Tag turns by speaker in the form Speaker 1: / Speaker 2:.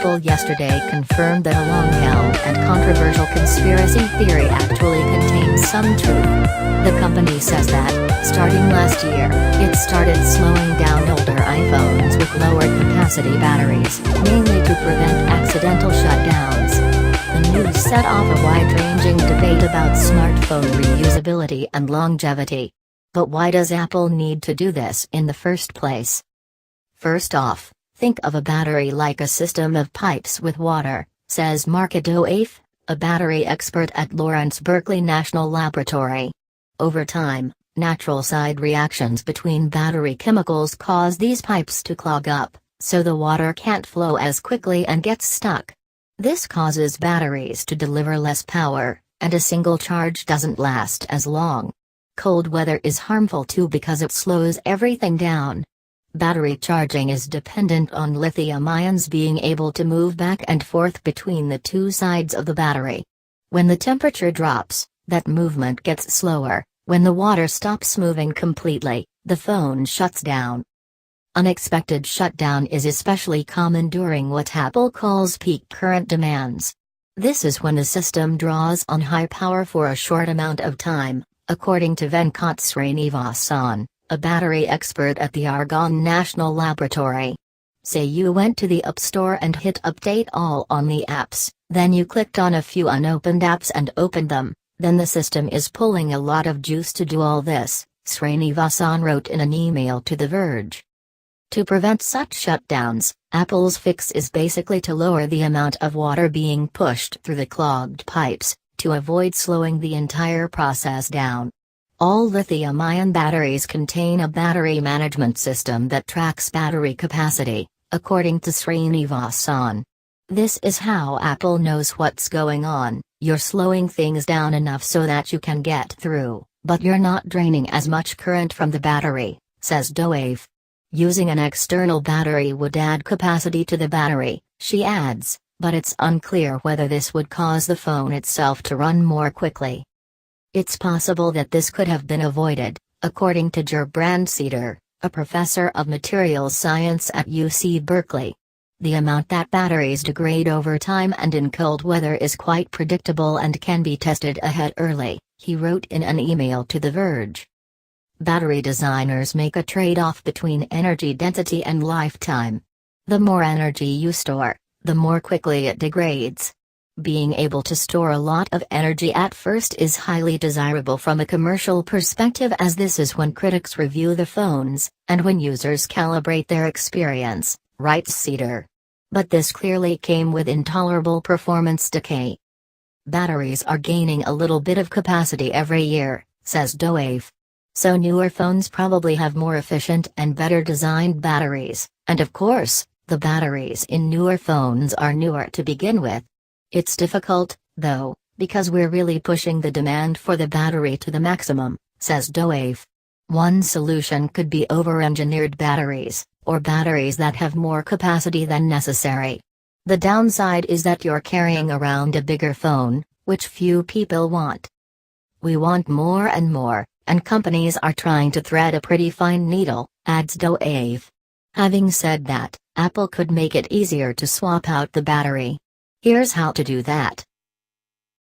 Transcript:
Speaker 1: Apple yesterday confirmed that a long-held and controversial conspiracy theory actually contains some truth. The company says that, starting last year, it started slowing down older iPhones with lower capacity batteries, mainly to prevent accidental shutdowns. The news set off a wide-ranging debate about smartphone reusability and longevity. But why does Apple need to do this in the first place? First off, think of a battery like a system of pipes with water, says Mark Doaif, a battery expert at Lawrence Berkeley National Laboratory. Over time, natural side reactions between battery chemicals cause these pipes to clog up, so the water can't flow as quickly and gets stuck. This causes batteries to deliver less power, and a single charge doesn't last as long. Cold weather is harmful too because it slows everything down. Battery charging is dependent on lithium ions being able to move back and forth between the two sides of the battery. When the temperature drops, that movement gets slower. When the water stops moving completely, the phone shuts down. Unexpected shutdown is especially common during what Apple calls peak current demands. This is when the system draws on high power for a short amount of time, according to Venkat Srinivasan, a battery expert at the Argonne National Laboratory. Say you went to the App Store and hit Update All on the apps, then you clicked on a few unopened apps and opened them, then the system is pulling a lot of juice to do all this, Srinivasan wrote in an email to The Verge. To prevent such shutdowns, Apple's fix is basically to lower the amount of water being pushed through the clogged pipes, to avoid slowing the entire process down. All lithium-ion batteries contain a battery management system that tracks battery capacity, according to Srinivasan. This is how Apple knows what's going on. You're slowing things down enough so that you can get through, but you're not draining as much current from the battery, says Doaif. Using an external battery would add capacity to the battery, she adds, but it's unclear whether this would cause the phone itself to run more quickly. It's possible that this could have been avoided, according to Gerbrand Cedar, a professor of materials science at UC Berkeley. The amount that batteries degrade over time and in cold weather is quite predictable and can be tested ahead early, he wrote in an email to The Verge. Battery designers make a trade-off between energy density and lifetime. The more energy you store, the more quickly it degrades. Being able to store a lot of energy at first is highly desirable from a commercial perspective, as this is when critics review the phones, and when users calibrate their experience, writes Cedar. But this clearly came with intolerable performance decay. Batteries are gaining a little bit of capacity every year, says Doaif. So newer phones probably have more efficient and better designed batteries, and of course, the batteries in newer phones are newer to begin with. It's difficult, though, because we're really pushing the demand for the battery to the maximum, says Doaif. One solution could be over-engineered batteries, or batteries that have more capacity than necessary. The downside is that you're carrying around a bigger phone, which few people want. We want more and more, and companies are trying to thread a pretty fine needle, adds Doaif. Having said that, Apple could make it easier to swap out the battery. Here's how to do that.